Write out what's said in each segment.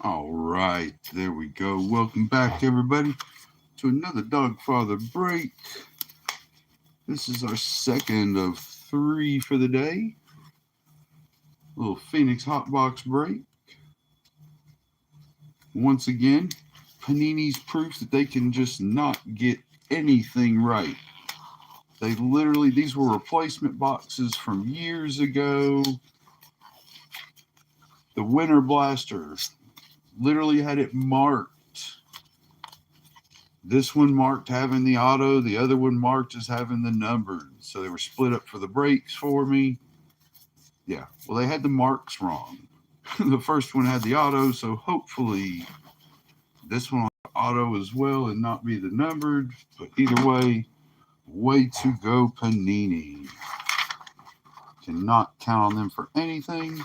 All right, there we go. Welcome back, everybody, to another Dogfather break. This is our second of three for the day. A little Phoenix Hotbox break. Once again, Panini's proof that they can just not get anything right. These were replacement boxes from years ago. The Winter Blaster literally had it marked. This one marked having the auto, the other one marked as having the numbered. So they were split up for the breaks for me. Yeah, well, they had the marks wrong. The first one had the auto, so hopefully this one will have auto as well and not be the numbered. But either way to go, Panini. Cannot count on them for anything.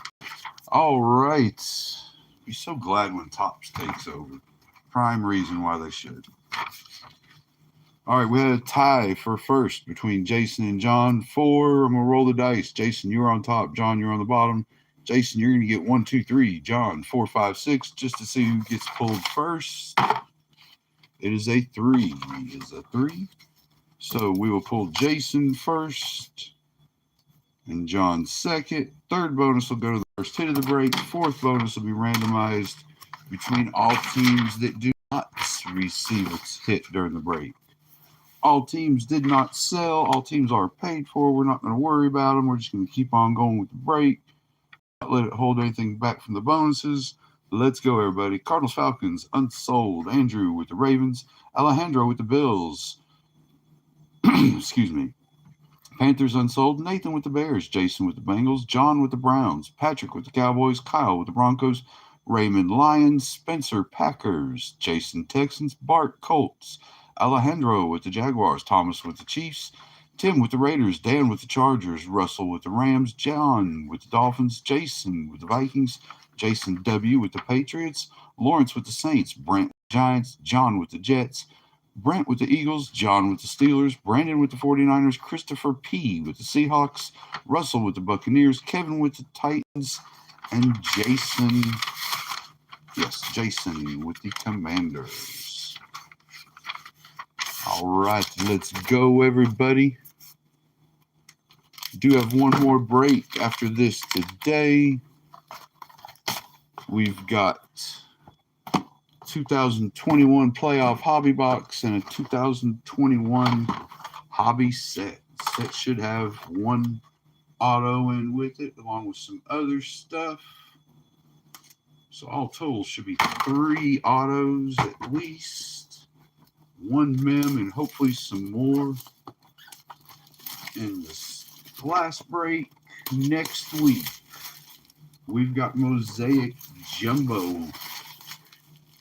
All right. Be so glad when Topps takes over. Prime reason why they should. All right, we had a tie for first between Jason and John. I'm going to roll the dice. Jason, you're on top. John, you're on the bottom. Jason, you're going to get 1, 2, 3. John, 4, 5, 6, just to see who gets pulled first. It is a 3. It is a 3. So we will pull Jason first and John second. Third bonus will go to the first hit of the break. Fourth bonus will be randomized between all teams that do not receive a hit during the break. All teams did not sell. All teams are paid for. We're not going to worry about them. We're just going to keep on going with the break. Not let it hold anything back from the bonuses. Let's go, everybody. Cardinals, Falcons, unsold. Andrew with the Ravens. Alejandro with the Bills. Excuse me. Panthers unsold. Nathan with the Bears. Jason with the Bengals. John with the Browns. Patrick with the Cowboys. Kyle with the Broncos. Raymond Lions. Spencer Packers. Jason Texans. Bart Colts. Alejandro with the Jaguars. Thomas with the Chiefs. Tim with the Raiders. Dan with the Chargers. Russell with the Rams. John with the Dolphins. Jason with the Vikings. Jason W. with the Patriots. Lawrence with the Saints. Brent with the Giants. John with the Jets. Brent with the Eagles. John with the Steelers. Brandon with the 49ers. Christopher P. with the Seahawks. Russell with the Buccaneers. Kevin with the Titans. And Jason with the Commanders. All right, let's go, everybody. Do have one more break after this today. We've got 2021 playoff hobby box and a 2021 hobby set. Set should have one auto in with it, along with some other stuff. So all total should be 3 autos at least, 1 mem, and hopefully some more in this last break. Next week, we've got Mosaic Jumbo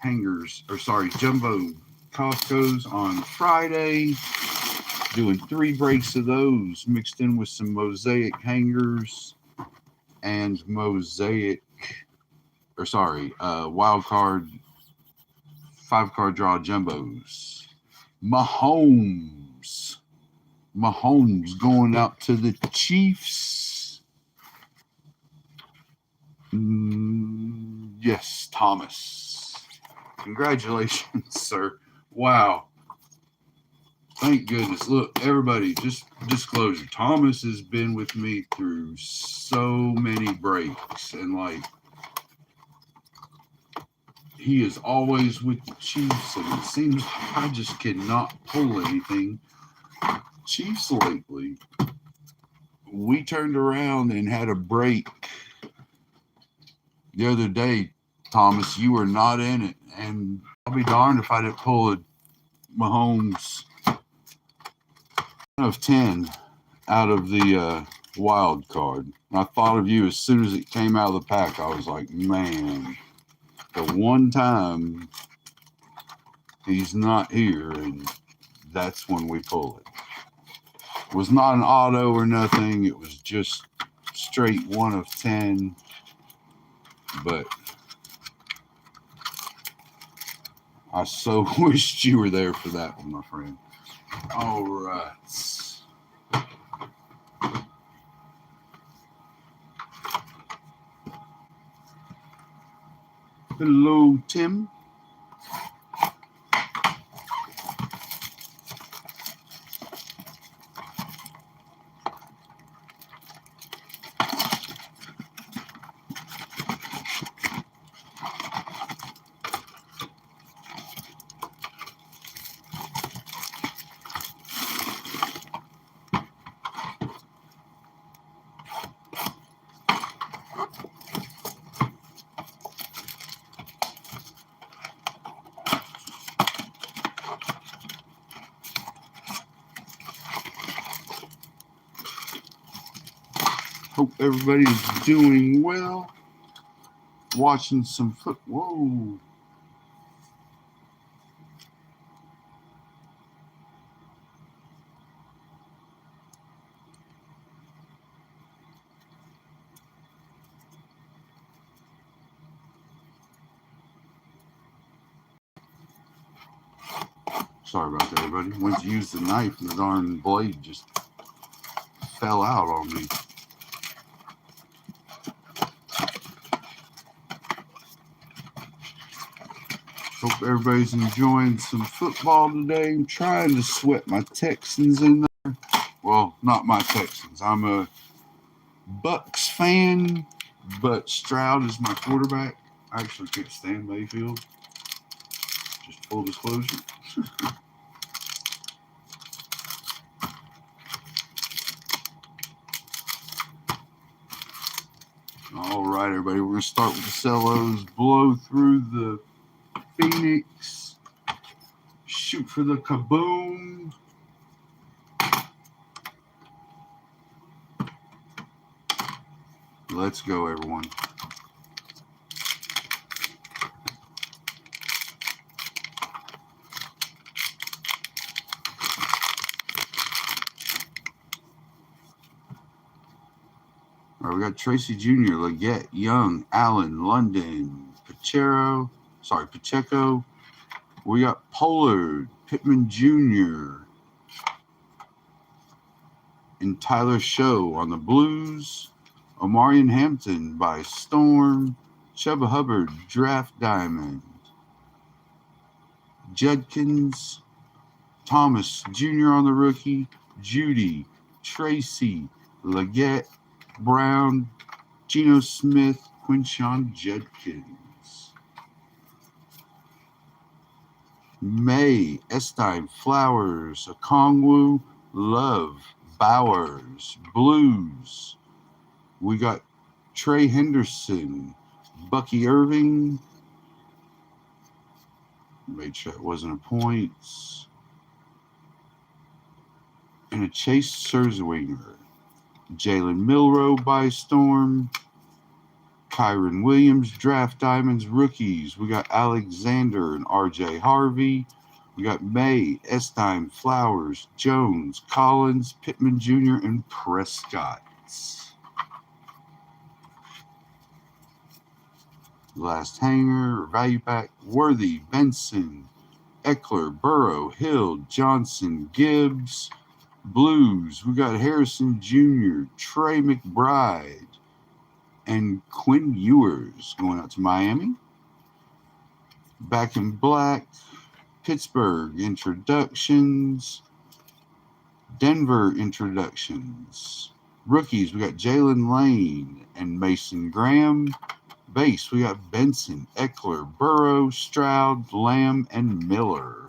Jumbo Costco's on Friday. Doing 3 breaks of those, mixed in with some Mosaic hangers and wild card 5-card draw jumbos. Mahomes going out to the Chiefs. Yes, Thomas. Congratulations, sir. Wow. Thank goodness. Look, everybody, just disclosure. Thomas has been with me through so many breaks, and he is always with the Chiefs, and it seems I just cannot pull anything Chiefs lately. We turned around and had a break the other day. Thomas, you were not in it, and I'll be darned if I didn't pull a Mahomes of 10 out of the wild card. And I thought of you as soon as it came out of the pack. I was like, man, the one time he's not here, and that's when we pull it. It was not an auto or nothing. It was just straight 1 of 10. But I so wished you were there for that one, my friend. All right. Hello, Tim. Hope everybody's doing well. Watching some foot. Whoa. Sorry about that, everybody. Went to use the knife and the darn blade just fell out on me. Hope everybody's enjoying some football today. I'm trying to sweat my Texans in there. Well, not my Texans. I'm a Bucks fan, but Stroud is my quarterback. I actually can't stand Mayfield. Just full disclosure. All right, everybody. We're going to start with the cellos. Blow through the Phoenix. Shoot for the Kaboom. Let's go, everyone. All right, we got Tracy Jr., Leggett, Young, Allen, London, Pacheco. We got Pollard, Pittman Jr., and Tyler Show on the Blues. Omarion Hampton by Storm. Chuba Hubbard, Draft Diamond. Judkins, Thomas Jr. on the rookie. Judy, Tracy, Leggett, Brown, Geno Smith, Quinshon Judkins. May, Estime, Flowers, Okongwu, Love, Bowers, Blues. We got Trey Henderson, Bucky Irving. Made sure it wasn't a points. And a Chase Scherzinger. Jalen Milroe by Storm. Kyron Williams, Draft Diamonds, rookies. We got Alexander and RJ Harvey. We got May, Estime, Flowers, Jones, Collins, Pittman Jr., and Prescott. Last hanger, value pack, Worthy, Benson, Eckler, Burrow, Hill, Johnson, Gibbs. Blues, we got Harrison Jr., Trey McBride, and Quinn Ewers going out to Miami. Back in black, Pittsburgh introductions, Denver introductions. Rookies, we got Jalen Lane and Mason Graham. Base, we got Benson, Eckler, Burrow, Stroud, Lamb, and Miller.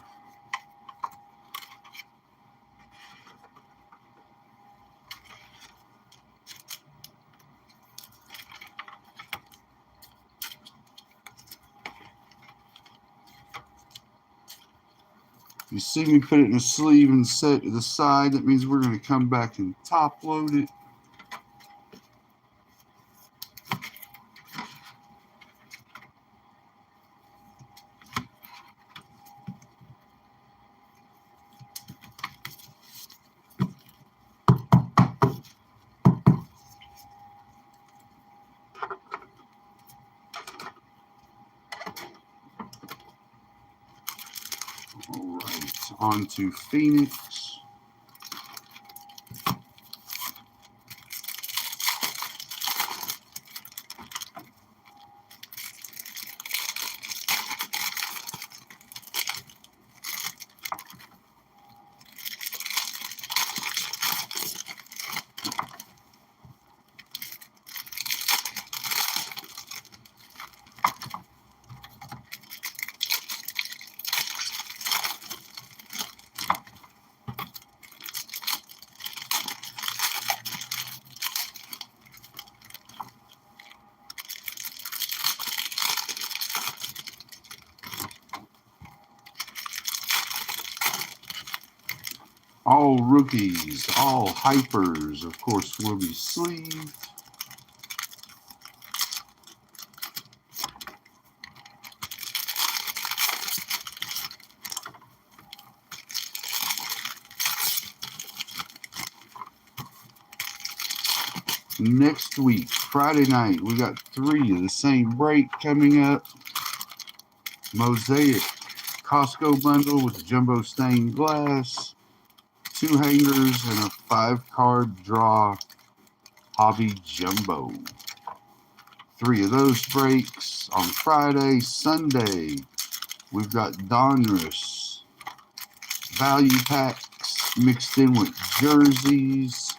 You see me put it in a sleeve and set it to the side. That means we're going to come back and top load it. All right, on to Phoenix. All rookies, all hypers, of course, will be sleeved. Next week, Friday night, we got 3 of the same break coming up. Mosaic Costco bundle with the jumbo stained glass, 2 hangers, and a 5-card draw hobby jumbo. 3 of those breaks on Friday. Sunday, we've got Donruss value packs mixed in with jerseys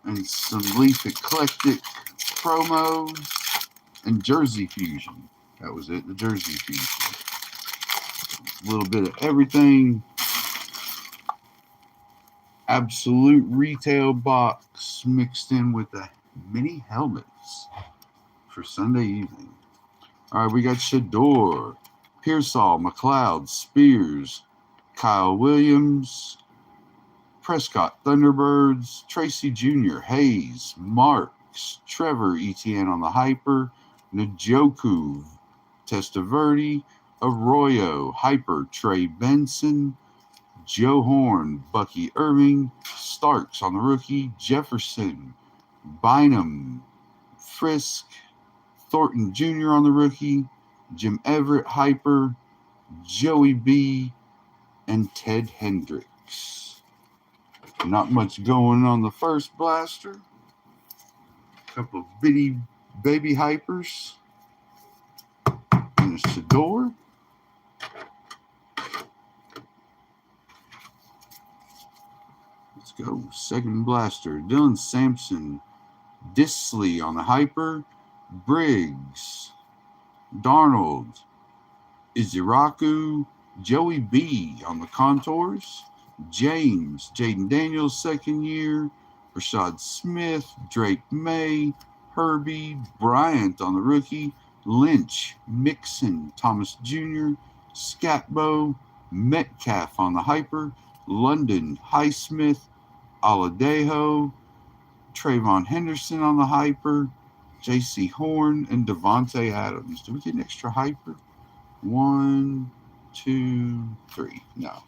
and some Leaf Eclectic promos and Jersey Fusion. That was it, the Jersey Fusion. A little bit of everything. Absolute retail box mixed in with the mini helmets for Sunday evening. All right, we got Shador, Pearsall, McLeod, Spears, Kyle Williams, Prescott Thunderbirds, Tracy Jr., Hayes, Marks, Trevor Etienne on the Hyper, Njoku, Testaverde, Arroyo, Hyper, Trey Benson, Joe Horn, Bucky Irving, Starks on the rookie, Jefferson, Bynum, Frisk, Thornton Jr. on the rookie, Jim Everett, Hyper, Joey B, and Ted Hendricks. Not much going on the first blaster. A couple of bitty baby hypers. And a Shador. Let's go. Second blaster. Dylan Sampson. Disley on the hyper. Briggs. Darnold. Iziraku. Joey B on the contours. James, Jaden Daniels, second year, Rashad Smith, Drake May, Herbie, Bryant on the rookie, Lynch, Mixon, Thomas Jr., Scatbo, Metcalf on the hyper, London, Highsmith, Aladejo, Trayvon Henderson on the hyper, J.C. Horn, and Devontae Adams. Do we get an extra hyper? 1, 2, 3. No.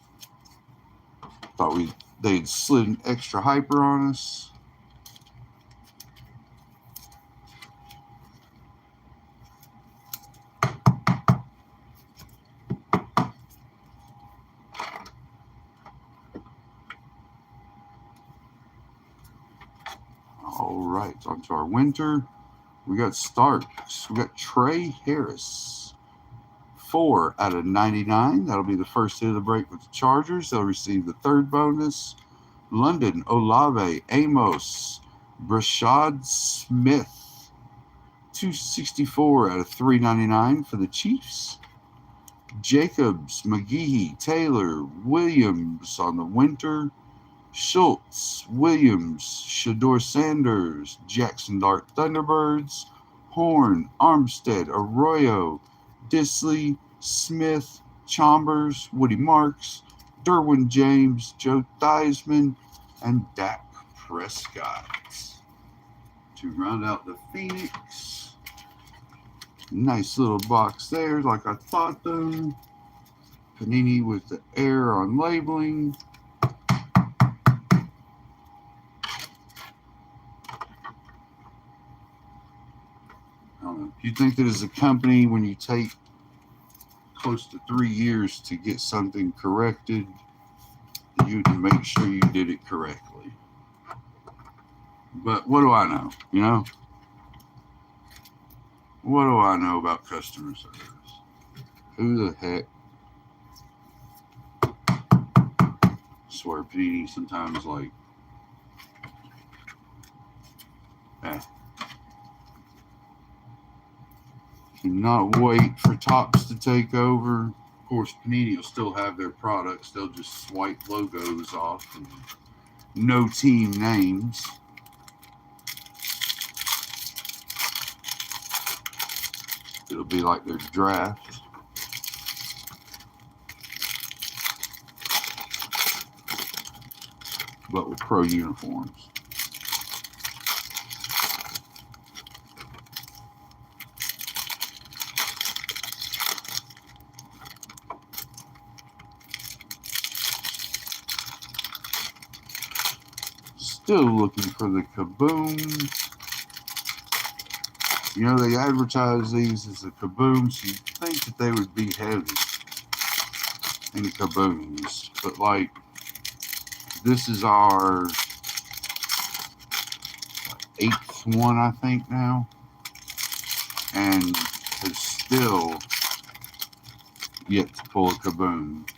Thought they'd slid an extra hyper on us. All right, on to our winter. We got Starks. We got Trey Harris. 4 out of 99. That'll be the first hit of the break with the Chargers. They'll receive the third bonus. London, Olave, Amos, Brashad Smith. 264 out of 399 for the Chiefs. Jacobs, McGehee, Taylor, Williams on the winter. Schultz, Williams, Shador Sanders, Jackson Dart Thunderbirds, Horn, Armstead, Arroyo, Disley, Smith, Chambers, Woody Marks, Derwin James, Joe Theismann, and Dak Prescott. To round out the Phoenix. Nice little box there, like I thought though. Panini with the error on labeling. You think that as a company, when you take close to 3 years to get something corrected, that you can make sure you did it correctly. But what do I know? You know? What do I know about customer service? Who the heck? I swear, Panini sometimes like, Cannot wait for Topps to take over. Of course, Panini will still have their products. They'll just swipe logos off and no team names. It'll be like their draft. but with pro uniforms. Still looking for the Kaboom. You know, they advertise these as a Kaboom, so you'd think that they would be heavy in Kabooms. But, like, this is our 8th one, I think, now. And has still yet to pull a Kaboom.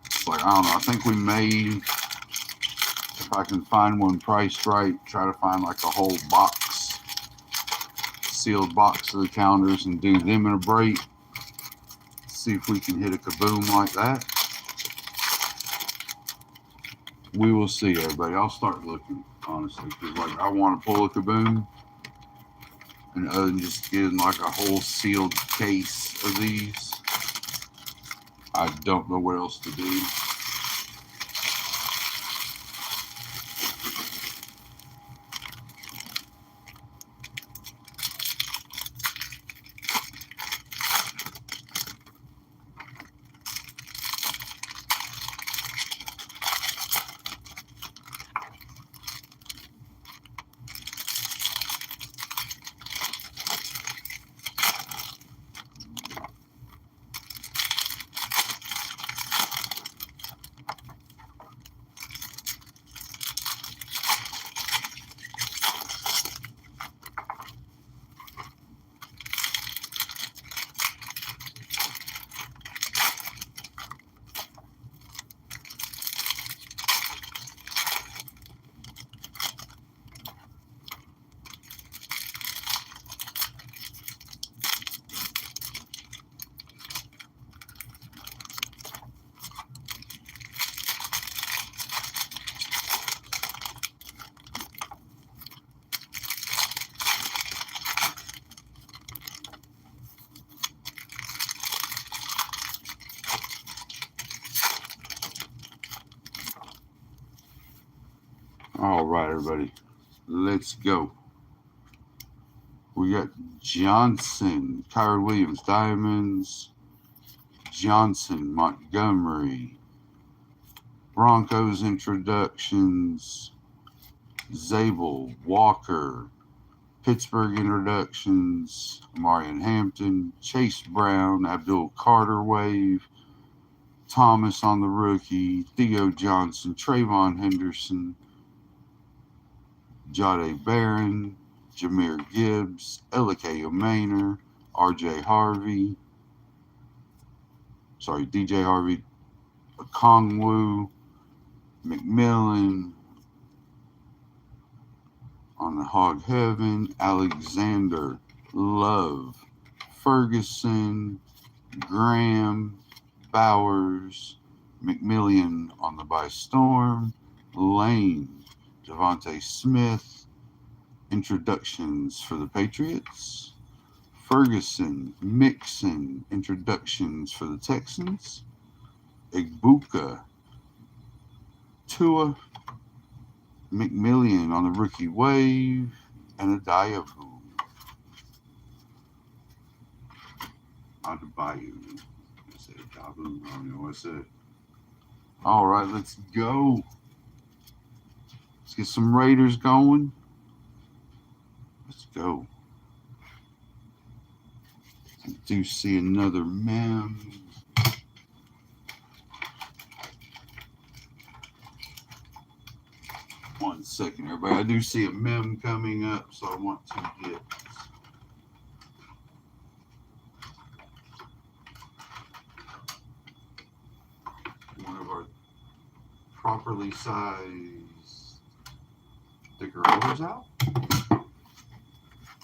It's like, I don't know, I think we may, if I can find one priced right, try to find like a whole box, sealed box of the calendars and do them in a break. See if we can hit a Kaboom like that. We will see, everybody. I'll start looking, honestly, because like I want to pull a Kaboom, and other than just getting like a whole sealed case of these, I don't know what else to do. All right, everybody, let's go. We got Johnson, Kyron Williams, Diamonds, Johnson, Montgomery, Broncos introductions, Zabel, Walker, Pittsburgh introductions, Marion Hampton, Chase Brown, Abdul Carter wave, Thomas on the rookie, Theo Johnson, Trayvon Henderson, Jade Barron, Jahmyr Gibbs, Elikayo Maynor, DJ Harvey, Kongwu, McMillan on the Hog Heaven, Alexander, Love, Ferguson, Graham, Bowers, McMillian on the By Storm, Lane, Devontae Smith, introductions for the Patriots, Ferguson, Mixon, introductions for the Texans, Egbuka, Tua, McMillian on the rookie wave, and Adebayo. I said Kaboom. I don't know what I said. All right, let's go. Let's get some Raiders going. Let's go. I do see another mem. One second, everybody. I do see a mem coming up, so I want to get one of our properly sized thicker rollers out.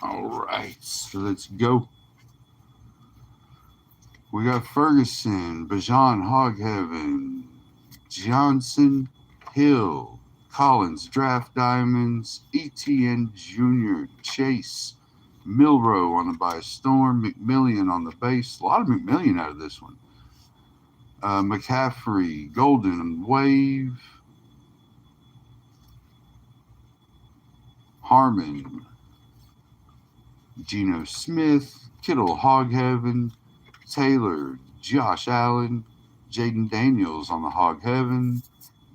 All right, so let's go. We got Ferguson, Bajan, Hogheaven, Johnson, Hill, Collins, Draft Diamonds, ETN Jr., Chase, Milrow on the By Storm, McMillian on the base. A lot of McMillian out of this one. McCaffrey, Golden Wave, Harmon, Geno Smith, Kittle, Hog Heaven, Taylor, Josh Allen, Jaden Daniels on the Hog Heaven,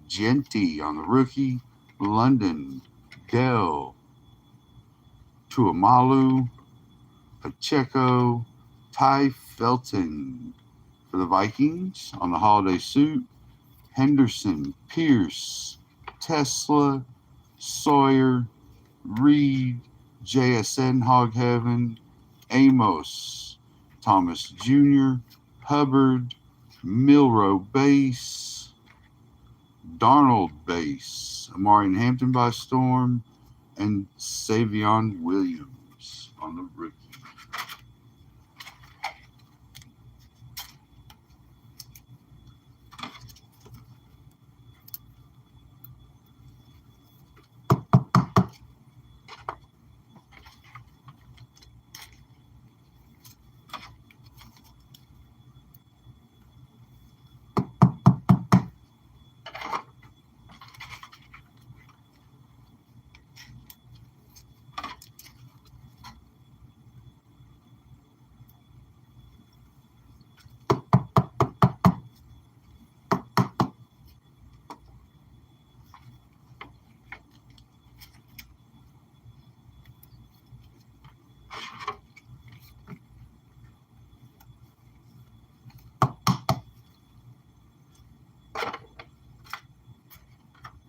Genty on the rookie, London, Dell, Tuamalu, Pacheco, Ty Felton for the Vikings on the holiday suit, Henderson, Pierce, Tesla, Sawyer, Reed, JSN Hog Heaven, Amos, Thomas Jr., Hubbard, Milrow Base, Darnold Base, Amari and Hampton by Storm, and Savion Williams on the rookie.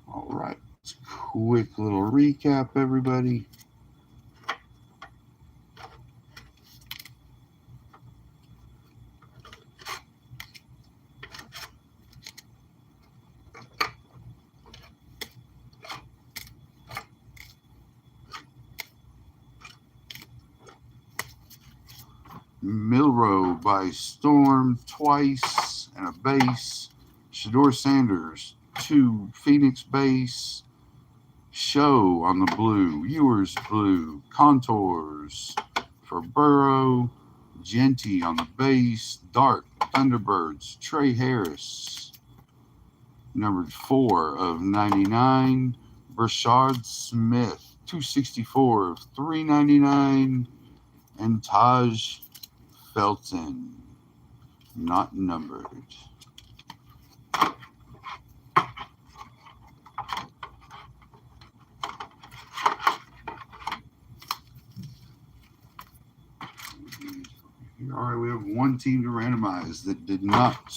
All right, quick little recap, everybody. Milrow by Storm twice and a base. Shador Sanders, 2 Phoenix base. Show on the blue. Ewers blue. Contours for Burrow. Genty on the base. Dark Thunderbirds. Trey Harris, numbered 4 of 99. Brashard Smith, 264 of 399. And Taj Felton, not numbered. All right, we have one team to randomize that did not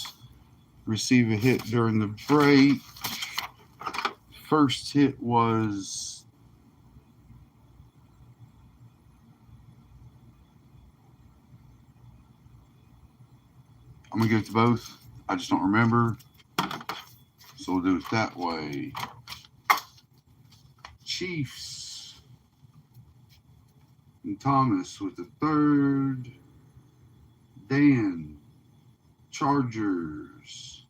receive a hit during the break. First hit was I'm going to give it to both. I just don't remember. So we'll do it that way. Chiefs and Thomas with the third. Dan, Chargers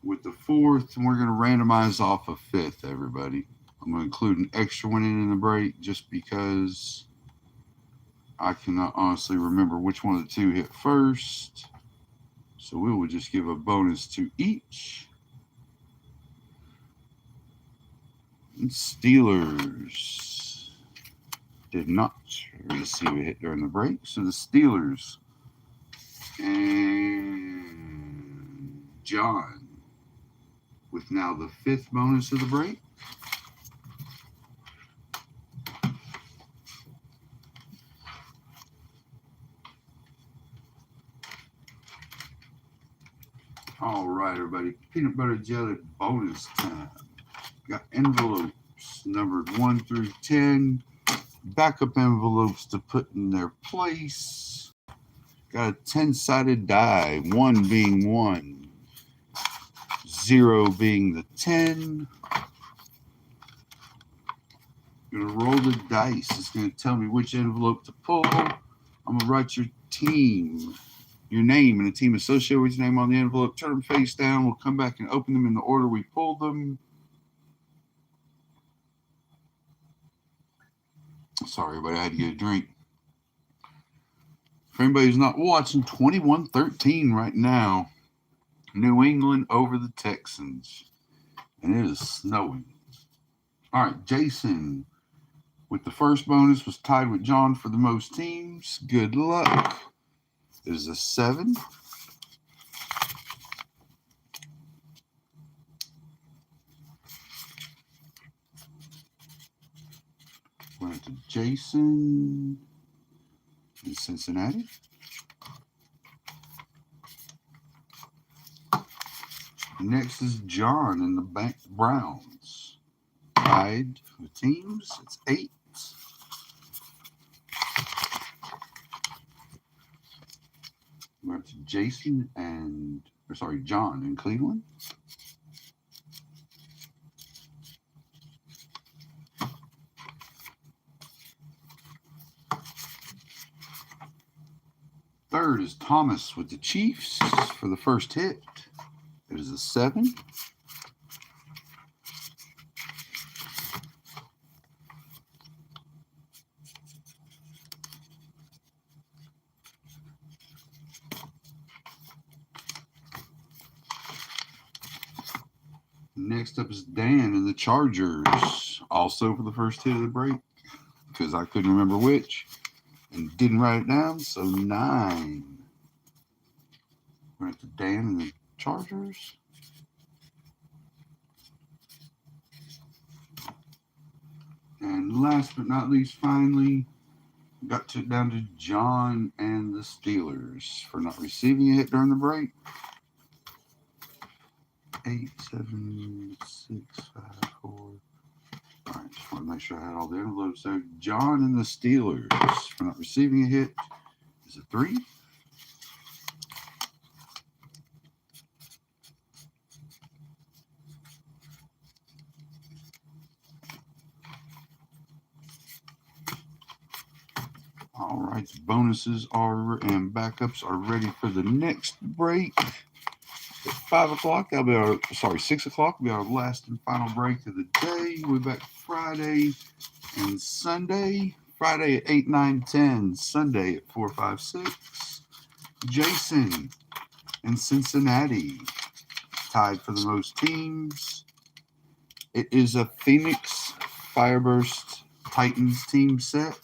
with the fourth. And we're going to randomize off a fifth, everybody. I'm going to include an extra one in the break just because I cannot honestly remember which one of the two hit first. So we will just give a bonus to each. And Steelers did not receive a hit during the break. So the Steelers and John with now the fifth bonus of the break. All right, everybody. Peanut butter jelly bonus time. Got envelopes numbered 1 through 10. Backup envelopes to put in their place. Got a 10-sided die. 1 being 1. 0 being the 10. Gonna roll the dice. It's gonna tell me which envelope to pull. I'm gonna write your team, your name, and the team associated with your name on the envelope. Turn them face down. We'll come back and open them in the order we pulled them. Sorry, everybody, I had to get a drink. For anybody who's not watching, 21-13 right now. New England over the Texans. And it is snowing. All right, Jason with the first bonus was tied with John for the most teams. Good luck. It is a 7. Went to Jason in Cincinnati. Next is John in the Browns. Tied with teams. It's 8. Went to Jason John in Cleveland. Third is Thomas with the Chiefs for the first hit. It is a 7. Next up is Dan in the Chargers, also for the first hit of the break, because I couldn't remember which and didn't write it down, so 9. Went to Dan in the Chargers. And last but not least, finally, got it down to John and the Steelers for not receiving a hit during the break. 8, 7, 6, 5, 4. All right, just want to make sure I had all the envelopes there. John and the Steelers for not receiving a hit is a 3. All right, bonuses and backups are ready for the next break. At 5 o'clock, 6 o'clock will be our last and final break of the day. We'll be back Friday and Sunday. Friday at 8, 9, 10. Sunday at 4, 5, 6. Jason in Cincinnati, tied for the most teams. It is a Phoenix Fireburst Titans team set.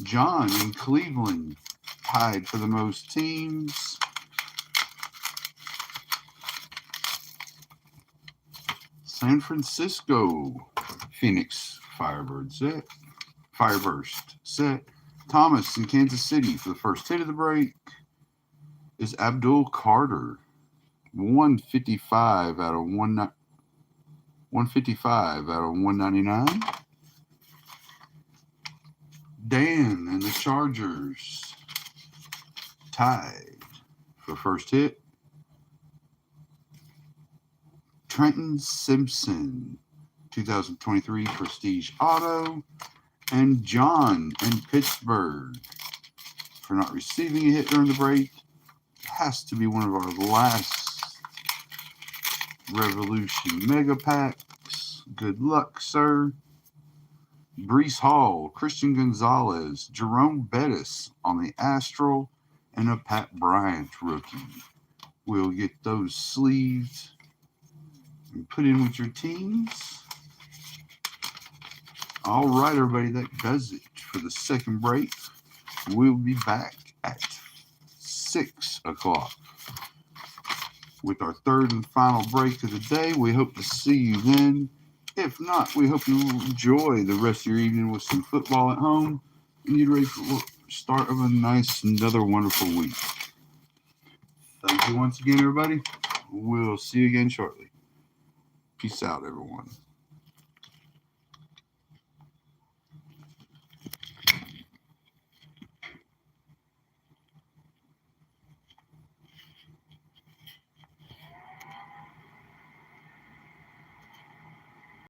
John in Cleveland, tied for the most teams. San Francisco Phoenix Fireburst set. Thomas in Kansas City for the first hit of the break is Abdul Carter. 155 out of 199. Dan and the Chargers tied for first hit. Trenton Simpson, 2023 Prestige Auto. And John in Pittsburgh for not receiving a hit during the break. Has to be one of our last Revolution Mega Packs. Good luck, sir. Breece Hall, Christian Gonzalez, Jerome Bettis on the Astral, and a Pat Bryant rookie. We'll get those sleeved and put in with your teams. All right, everybody, that does it for the second break. We'll be back at 6 o'clock with our third and final break of the day. We hope to see you then. If not, we hope you enjoy the rest of your evening with some football at home and get ready for the start of another wonderful week. Thank you once again, everybody. We'll see you again shortly. Peace out, everyone.